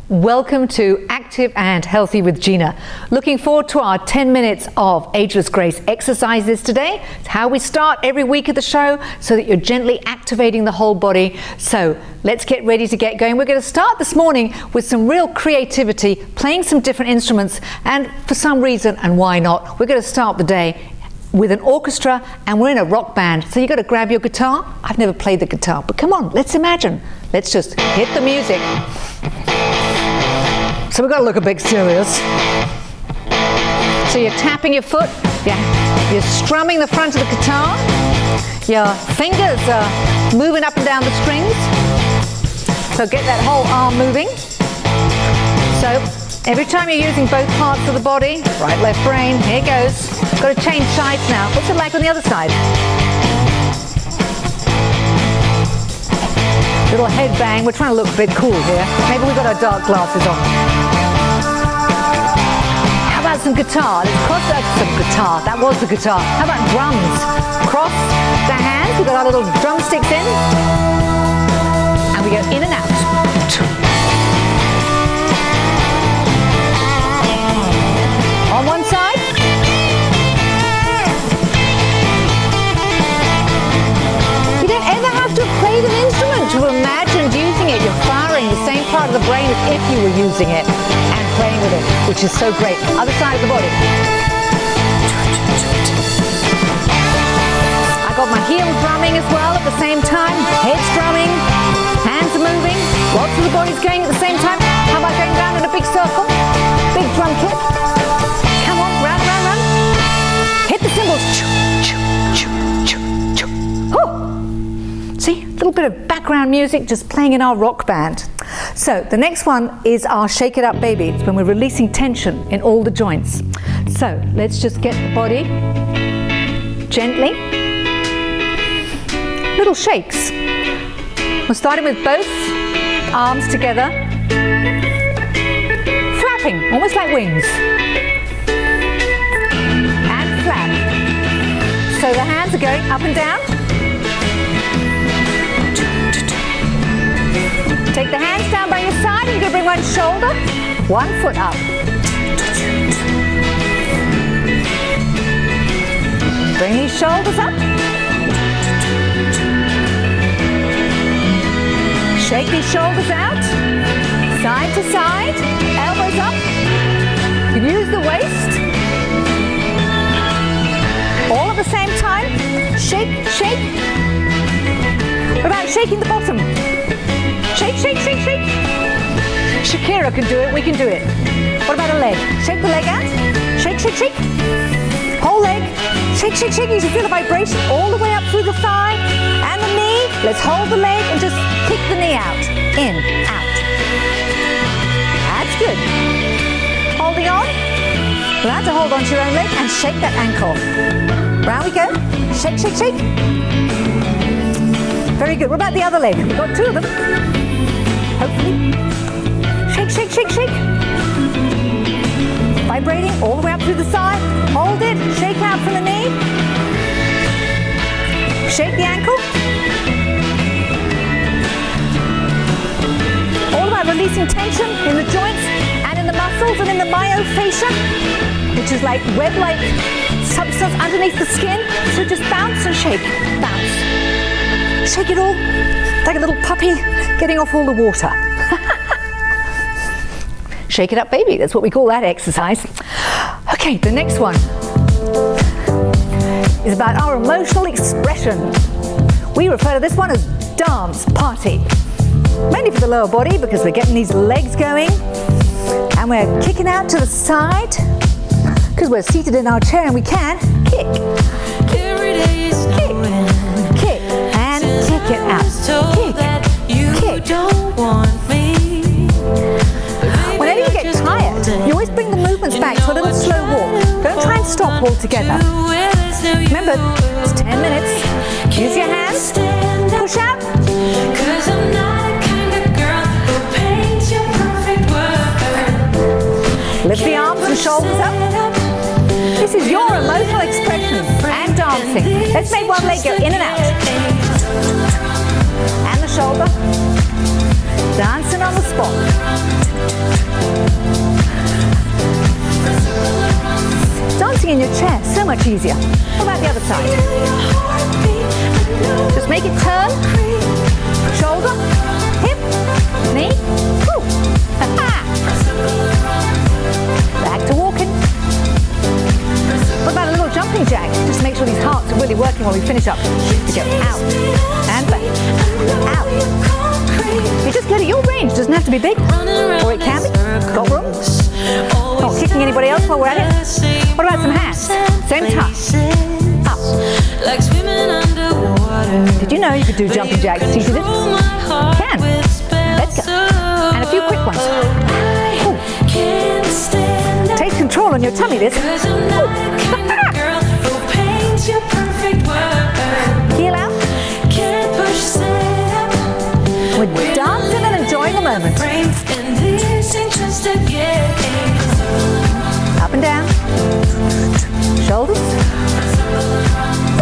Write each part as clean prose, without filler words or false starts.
Welcome to Active and Healthy with Gina. Looking forward to our 10 minutes of Ageless Grace exercises today. It's how we start every week of the show so that you're gently activating the whole body. So let's get ready to get going. We're going to start this morning with some real creativity, playing some different instruments, and for some reason, and why not, we're going to start the day with an orchestra, and we're in a rock band. So you've got to grab your guitar. I've never played the guitar, but come on, let's imagine. Let's just hit the music. So we've got to look a bit serious. So you're tapping your foot, you're strumming the front of the guitar, your fingers are moving up and down the strings. So get that whole arm moving. So every time you're using both parts of the body, right, left, brain, here it goes. Got to change sides now. What's it like on the other side? Little head bang. We're trying to look a bit cool here. Maybe we've got our dark glasses on. How about some guitar? Let's cross out some guitar. That was the guitar. How about drums? Cross the hands. We've got our little drumsticks in. And we go in and out. On one side. You don't ever have to play an instrument to imagine using it. You're firing the same part of the brain as if you were using it and playing with it, which is so great. Other side of the body. I got my heel drumming as well at the same time. Head's drumming, hands are moving, lots of the body's going at the same time. How about going down in a big circle? Big drum kit. Come on, round, round, round. Hit the cymbals. See, a little bit of background music just playing in our rock band. So the next one is our Shake It Up Baby. It's when we're releasing tension in all the joints. So let's just get the body gently. Little shakes. We're starting with both arms together. Flapping, almost like wings. And flap. So the hands are going up and down. Take the hands down by your side, and you're going to bring one shoulder, one foot up. Bring these shoulders up. Shake these shoulders out, side to side, elbows up. Use the waist. All at the same time. Shake, shake. What about shaking the bottom? Shake, shake, shake, shake. Shakira can do it, we can do it. What about a leg? Shake the leg out. Shake, shake, shake. Whole leg. Shake, shake, shake. You should feel the vibration all the way up through the thigh and the knee. Let's hold the leg and just kick the knee out. In, out. That's good. Holding on. You'll have to hold on to your own leg and shake that ankle. Round we go. Shake, shake, shake. Very good. What about the other leg? We've got two of them. Hopefully. Shake, shake, shake, shake. Vibrating all the way up through the side. Hold it. Shake out from the knee. Shake the ankle. All about releasing tension in the joints and in the muscles and in the myofascia, which is like web-like substance underneath the skin. So just bounce and shake. Bounce. Shake it all like a little puppy getting off all the water. Shake it up, baby. That's what we call that exercise. Okay, the next one is about our emotional expression. We refer to this one as dance party. Mainly for the lower body because we're getting these legs going and we're kicking out to the side because we're seated in our chair and we can kick. Kick. And kick it out. Kick. Whenever you get tired, you always bring the movements back to a little slow walk. Don't try and stop altogether. Remember, it's 10 minutes. Use your hands. Push out. Lift the arms and shoulders up. This is your emotional expression and dancing. Let's make one leg go in and out. And the shoulder. Dancing on the spot. chair, so much easier. What about the other side? Just make it turn. Shoulder, hip, knee. Woo. Back to walking. What about a little jumping jack? Just make sure these hearts are really working when we finish up. We go out and back, out. You just go to your range. Doesn't have to be big, or it can be. Got room? Not kicking anybody else while we're at it. What about some hands? Same time. Up. Did you know you could do jumping jacks seated? Can. Let's go. And a few quick ones. Ooh. Take control on your tummy, this. Heel out. We're dancing and enjoying the moment. Up and down. Shoulders.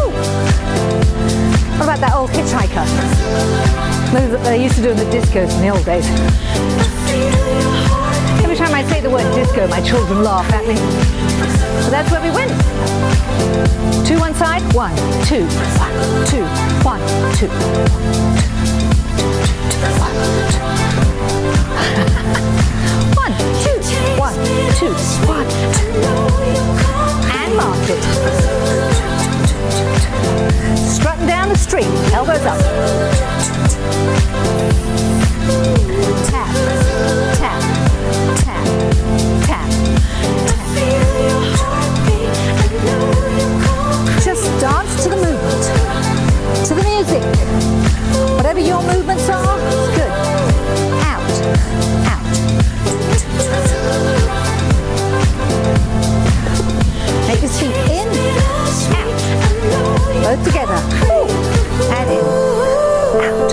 Ooh. What about that old hitchhiker? Move that they used to do in the discos in the old days. Every time I say the word disco, my children laugh at me. So that's where we went. 2 one side, 1, 2, 1, 2, 1, 2. 1, 2, 1, 2, 1, 2. And march it. Strutting down the street, elbows up. Tap, tap, tap, tap. Just dance to the movement, to the music. Whatever your movements are, it's good. Out, out. Make your feet in, out. Both together. And in, out.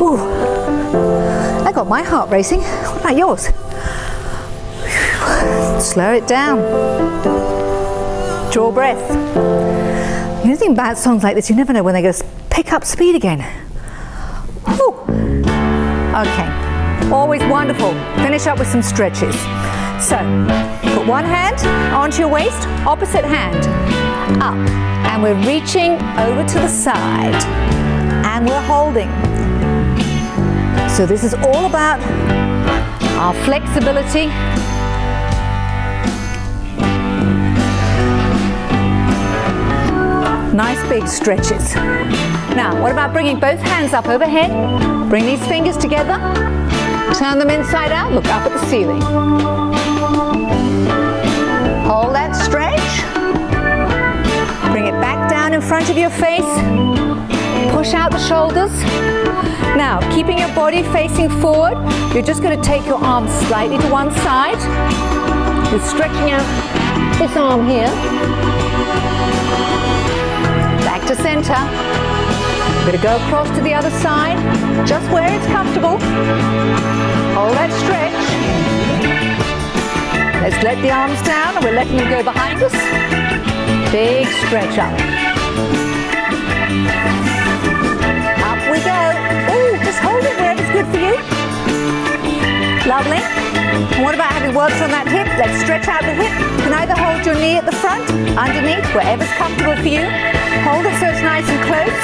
Ooh. I got my heart racing. What about yours? Slow it down. Draw breath. The only thing about songs like this, you never know when they're going to pick up speed again. Whew. Okay, always wonderful. Finish up with some stretches. So, put one hand onto your waist, opposite hand up, and we're reaching over to the side, and we're holding. So this is all about our flexibility. Nice big stretches. Now, what about bringing both hands up overhead? Bring these fingers together. Turn them inside out. Look up at the ceiling. Hold that stretch. Bring it back down in front of your face. Push out the shoulders. Now, keeping your body facing forward, you're just going to take your arms slightly to one side. You're stretching out this arm here. Back to center. We're going to go across to the other side, just where it's comfortable. Hold that stretch. Let's let the arms down, and we're letting them go behind us. Big stretch up. Up we go. Ooh, just hold it wherever's good for you. Lovely. And what about having worked on that hip? Let's stretch out the hip. You can either hold your knee at the front, underneath, wherever's comfortable for you. Hold it so it's nice and close.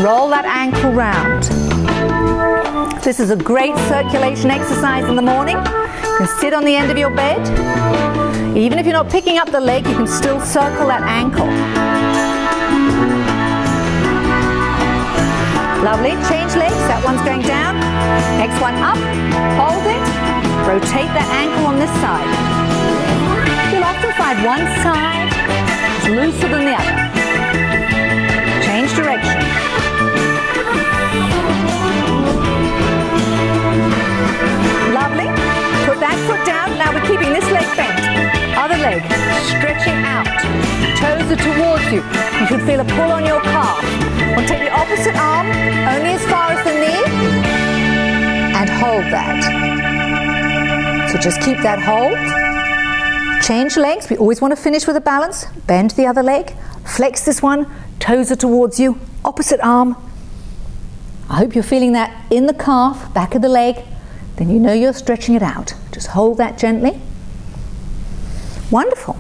Roll that ankle round. This is a great circulation exercise in the morning. You can sit on the end of your bed. Even if you're not picking up the leg, you can still circle that ankle. Lovely. Change legs. That one's going down. Next one up. Hold it. Rotate that ankle on this side. You'll often find one side is looser than the other. Change direction. Lovely. Put that foot down. Now we're keeping this leg bent. Other leg stretching out. Toes are towards you. You should feel a pull on your calf. We'll take the opposite arm only as far as the knee and hold that. So just keep that hold. Change legs. We always want to finish with a balance. Bend the other leg. Flex this one. Toes are towards you. Opposite arm. I hope you're feeling that in the calf, back of the leg. Then you know you're stretching it out. Just hold that gently. Wonderful.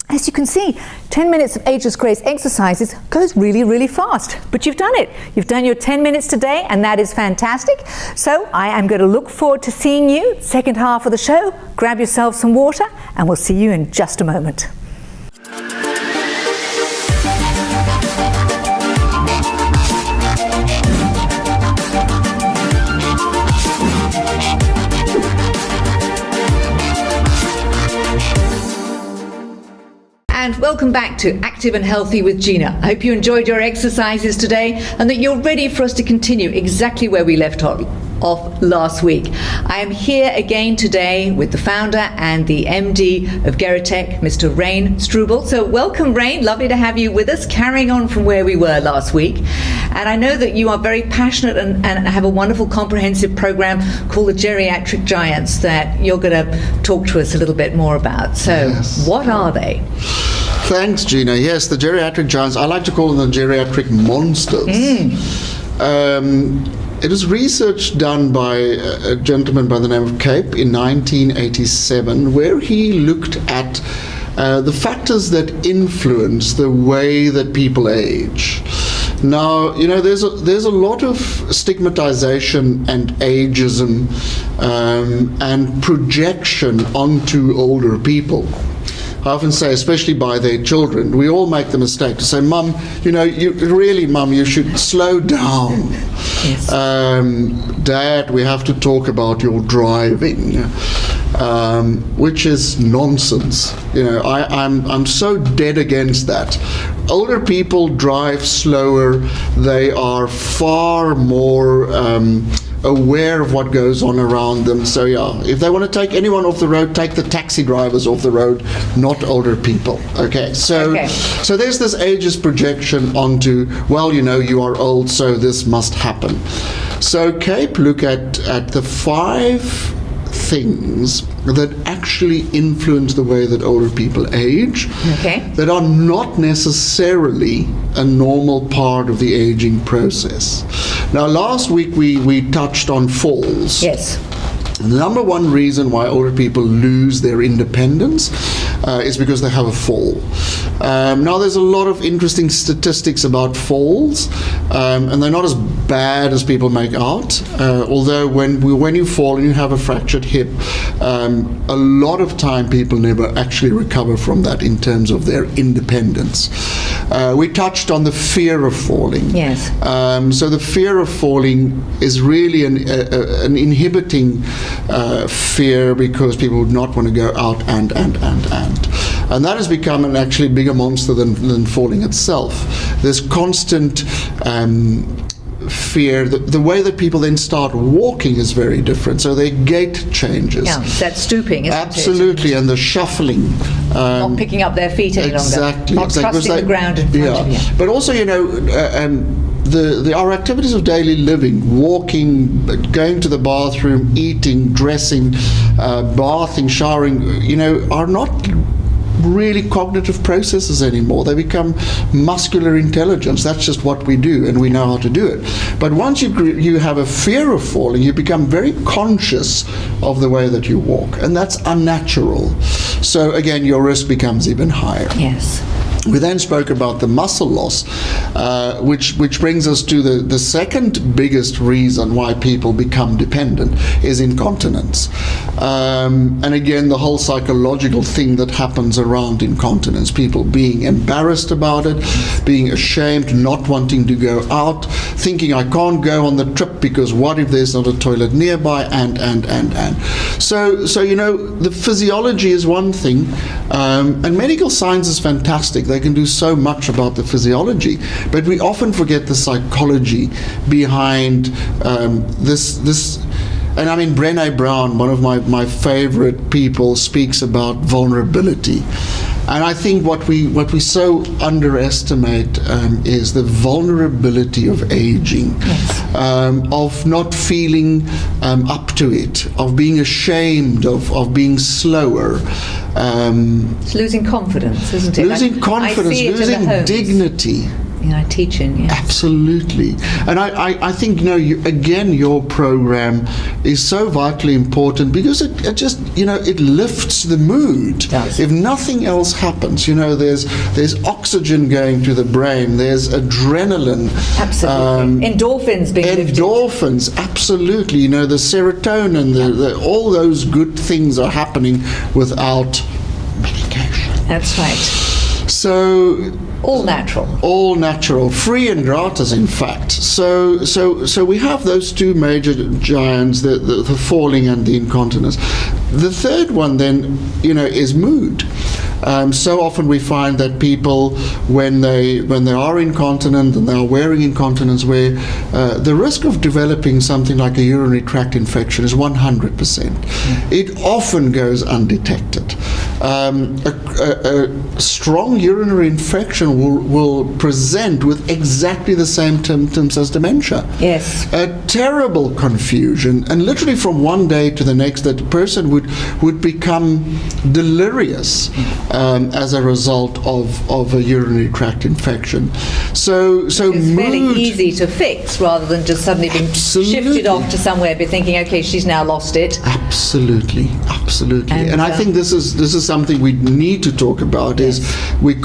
As you can see, 10 minutes of Ageless Grace exercises goes really, really fast. But you've done it. You've done your 10 minutes today, and that is fantastic. So I am going to look forward to seeing you second half of the show. Grab yourself some water, and we'll see you in just a moment. And welcome back to Active and Healthy with Gina. I hope you enjoyed your exercises today and that you're ready for us to continue exactly where we left off last week. I am here again today with the founder and the MD of Geriatric, Mr. Rain Struble. So welcome, Rain. Lovely to have you with us, carrying on from where we were last week. And I know that you are very passionate and have a wonderful comprehensive program called the Geriatric Giants that you're going to talk to us a little bit more about. So What are they? Thanks, Gina. Yes, the Geriatric Giants, I like to call them the Geriatric Monsters. It was research done by a gentleman by the name of Cape in 1987, where he looked at the factors that influence the way that people age. Now, you know, there's a lot of stigmatization and ageism and projection onto older people. I often say, especially by their children, we all make the mistake to say, Mum, you know, Mum, you should slow down. Yes. Dad, we have to talk about your driving, which is nonsense. You know, I'm so dead against that. Older people drive slower. They are far more aware of what goes on around them. So yeah, if they want to take anyone off the road, take the taxi drivers off the road, not older people. Okay, so there's this ageist projection onto, well, you know, you are old, so this must happen. So Cape look at the 5 things that actually influence the way that older people age, that are not necessarily a normal part of the aging process. Now, last week we touched on falls. Yes. And the number one reason why older people lose their independence is because they have a fall. Now, there's a lot of interesting statistics about falls, and they're not as bad as people make out. Although when you fall and you have a fractured hip, a lot of time people never actually recover from that in terms of their independence. We touched on the fear of falling. Yes. So the fear of falling is really an inhibiting fear, because people would not want to go out and that has become an actually bigger monster than falling itself. There's constant fear. The way that people then start walking is very different, so their gait changes. Yeah, that's stooping, isn't absolutely, and the shuffling. Not picking up their feet any exactly, longer. Not trusting the ground in front of you. But also, you know, our activities of daily living, walking, going to the bathroom, eating, dressing, bathing, showering, you know, are not really cognitive processes anymore. They become muscular intelligence. That's just what we do, and we know how to do it. But once you have a fear of falling, you become very conscious of the way that you walk, and that's unnatural. So again, your risk becomes even higher. Yes. We then spoke about the muscle loss, which brings us to the second biggest reason why people become dependent is incontinence. And again, the whole psychological thing that happens around incontinence, people being embarrassed about it, being ashamed, not wanting to go out, thinking I can't go on the trip because what if there's not a toilet nearby, and. So you know, the physiology is one thing, and medical science is fantastic. They can do so much about the physiology, but we often forget the psychology behind this. And I mean, Brené Brown, one of my favorite people, speaks about vulnerability. And I think what we so underestimate is the vulnerability of aging, of not feeling up to it, of being ashamed, of being slower. It's losing confidence, isn't it? Losing confidence, losing dignity. teaching. Yes. Absolutely. And I think, again, your program is so vitally important because it just, it lifts the mood. It does. If nothing else happens, there's oxygen going to the brain, there's adrenaline. Absolutely. Endorphins being lifted. Endorphins, absolutely. The serotonin, all those good things are happening without medication. That's right. So all natural, free and gratis, in fact. So we have those two major giants, the falling and the incontinence. The third one then, is mood. So often we find that people, when they are incontinent and they are wearing incontinence wear, the risk of developing something like a urinary tract infection is 100%. It often goes undetected. A strong urinary infection will present with exactly the same symptoms as dementia. Yes. A terrible confusion, and literally from one day to the next, that person would become delirious as a result of a urinary tract infection. So it's mood, fairly easy to fix rather than just suddenly being shifted off to somewhere, be thinking, okay, she's now lost it. Absolutely. And I think this is something we need to talk about. Yes.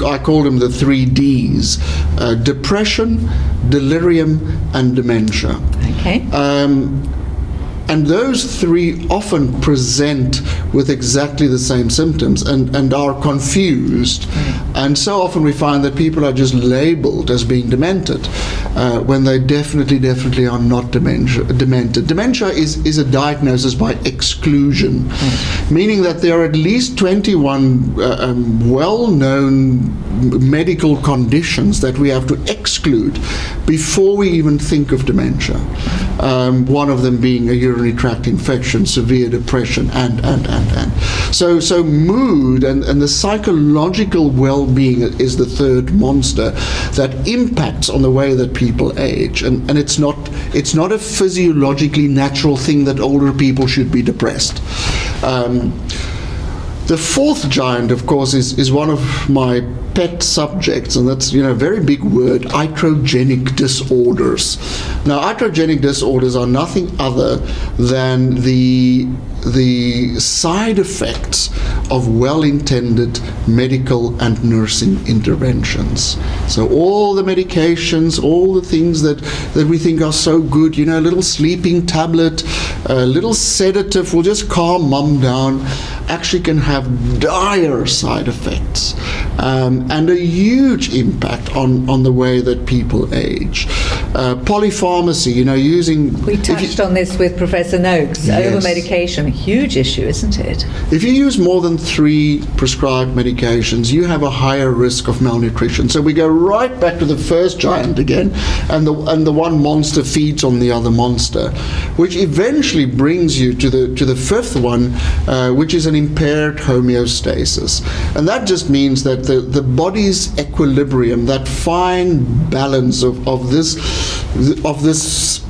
I call them the 3 Ds: depression, delirium, and dementia. Okay. And those 3 often present with exactly the same symptoms and are confused. And so often we find that people are just labeled as being demented when they definitely are not demented. Dementia is a diagnosis by exclusion, meaning that there are at least 21 well-known medical conditions that we have to exclude before we even think of dementia. One of them being a urinary tract infection, severe depression, and. So mood and the psychological well-being is the third monster that impacts on the way that people age. And it's not a physiologically natural thing that older people should be depressed. The fourth giant, of course, is one of my pet subjects, and that's, a very big word: iatrogenic disorders. Now, iatrogenic disorders are nothing other than the side effects of well-intended medical and nursing interventions. So all the medications, all the things that we think are so good, a little sleeping tablet, a little sedative will just calm mum down, actually can have dire side effects and a huge impact on the way that people age. Polypharmacy, using... We touched on this with Professor Noakes. Yes. Over-medication, a huge issue, isn't it? If you use more than 3 prescribed medications, you have a higher risk of malnutrition. So we go right back to the first giant again, and the one monster feeds on the other monster, which eventually brings you to the fifth one, which is an impaired homeostasis. And that just means that the body's equilibrium, that fine balance of this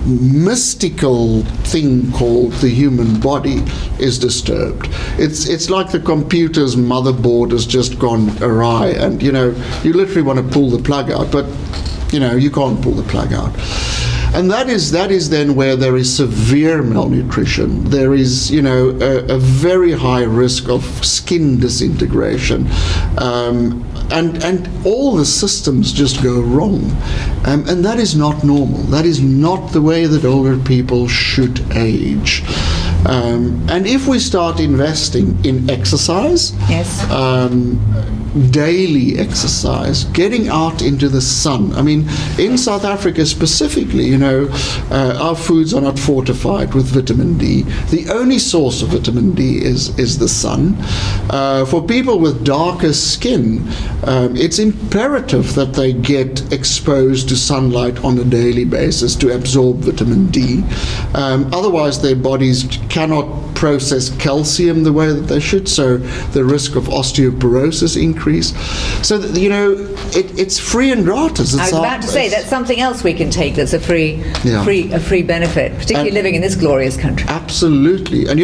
mystical thing called the human body is disturbed. It's like the computer's motherboard has just gone awry, and you literally want to pull the plug out, but you can't pull the plug out. And that is then where there is severe malnutrition. There is, a very high risk of skin disintegration, and all the systems just go wrong. And that is not normal. That is not the way that older people should age. And if we start investing in exercise, yes, daily exercise, getting out into the sun. I mean, in South Africa specifically, our foods are not fortified with vitamin D. The only source of vitamin D is the sun. For people with darker skin, it's imperative that they get exposed to sunlight on a daily basis to absorb vitamin D. Otherwise, their bodies cannot process calcium the way that they should, so the risk of osteoporosis increase. So that, it's free and gratis. I was about to say, that's something else we can take that's a free benefit, particularly living in this glorious country. Absolutely. And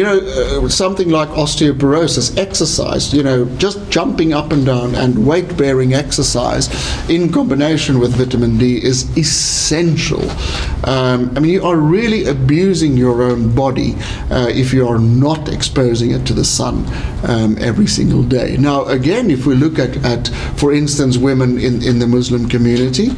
something like osteoporosis, exercise, just jumping up and down and weight-bearing exercise in combination with vitamin D is essential. You are really abusing your own body if you are not exposing it to the sun every single day. Now, again, if we look at for instance, women in the Muslim community,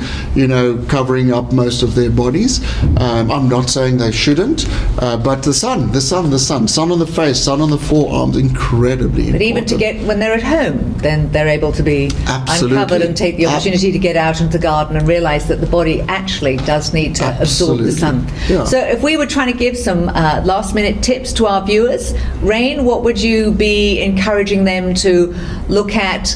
covering up most of their bodies. I'm not saying they shouldn't, but the sun on the face, sun on the forearms, incredibly important. But even to get, when they're at home, then they're able to be uncovered and take the opportunity to get out into the garden and realize that the body actually does need to absorb the sun. Yeah. So if we were trying to give some last minute tips to our viewers, Rain, what would you be encouraging them to look at,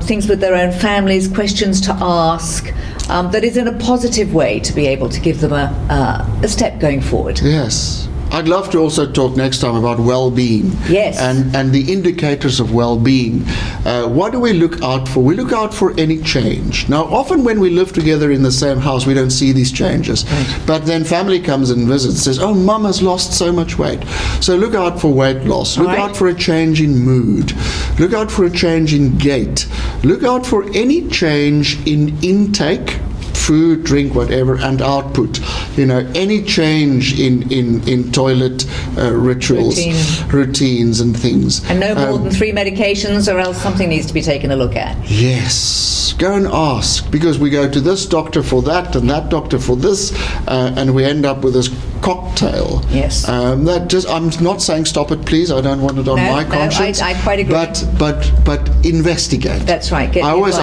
things with their own families, questions to ask, that is in a positive way to be able to give them a step going forward? Yes. I'd love to also talk next time about well-being. Yes. And the indicators of well-being. What do we look out for? We look out for any change. Now, often when we live together in the same house, we don't see these changes. Right. But then family comes and visits and says, oh, Mum has lost so much weight. So look out for weight loss. Look out for a change in mood. Look out for a change in gait. Look out for any change in intake, food, drink, whatever, and output. Any change in toilet rituals, routines and things. And no more than 3 medications, or else something needs to be taken a look at. Yes. Go and ask, because we go to this doctor for that and that doctor for this, and we end up with this cocktail. Yes. I'm not saying stop it, please. I don't want it on my conscience. I quite agree. But investigate. That's right. I always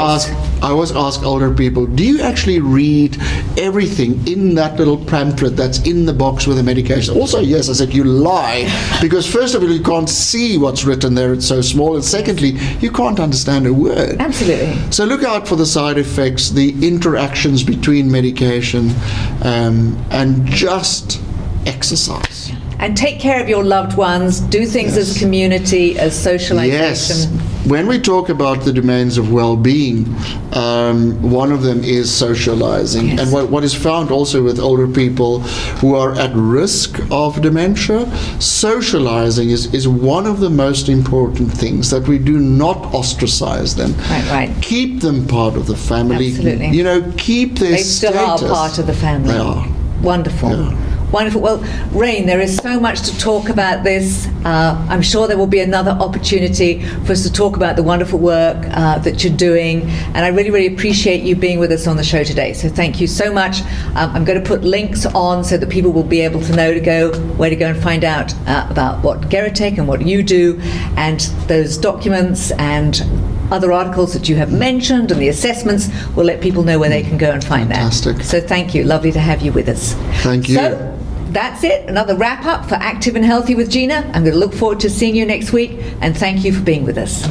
ask older people, do you actually read everything in that little pamphlet that's in the box with the medication? Also, yes, I said, you lie, because first of all, you can't see what's written there, it's so small, and secondly, you can't understand a word. Absolutely. So look out for the side effects, the interactions between medication, and just exercise. And take care of your loved ones. Do things as community, as socialization. Yes. When we talk about the domains of well-being, one of them is socializing. Yes. And what is found also with older people who are at risk of dementia, socializing is one of the most important things, that we do not ostracize them. Right. Keep them part of the family. Absolutely. Keep their status. They still are part of the family. They are. Wonderful. Yeah. Wonderful. Well, Rain, there is so much to talk about this. I'm sure there will be another opportunity for us to talk about the wonderful work that you're doing. And I really, really appreciate you being with us on the show today. So thank you so much. I'm going to put links on so that people will be able to know where to go and find out about what Geriatric and what you do, and those documents and other articles that you have mentioned and the assessments will let people know where they can go and find Fantastic. that. So thank you. Lovely to have you with us. Thank you. So that's it. Another wrap up for Active and Healthy with Gina. I'm going to look forward to seeing you next week, and thank you for being with us.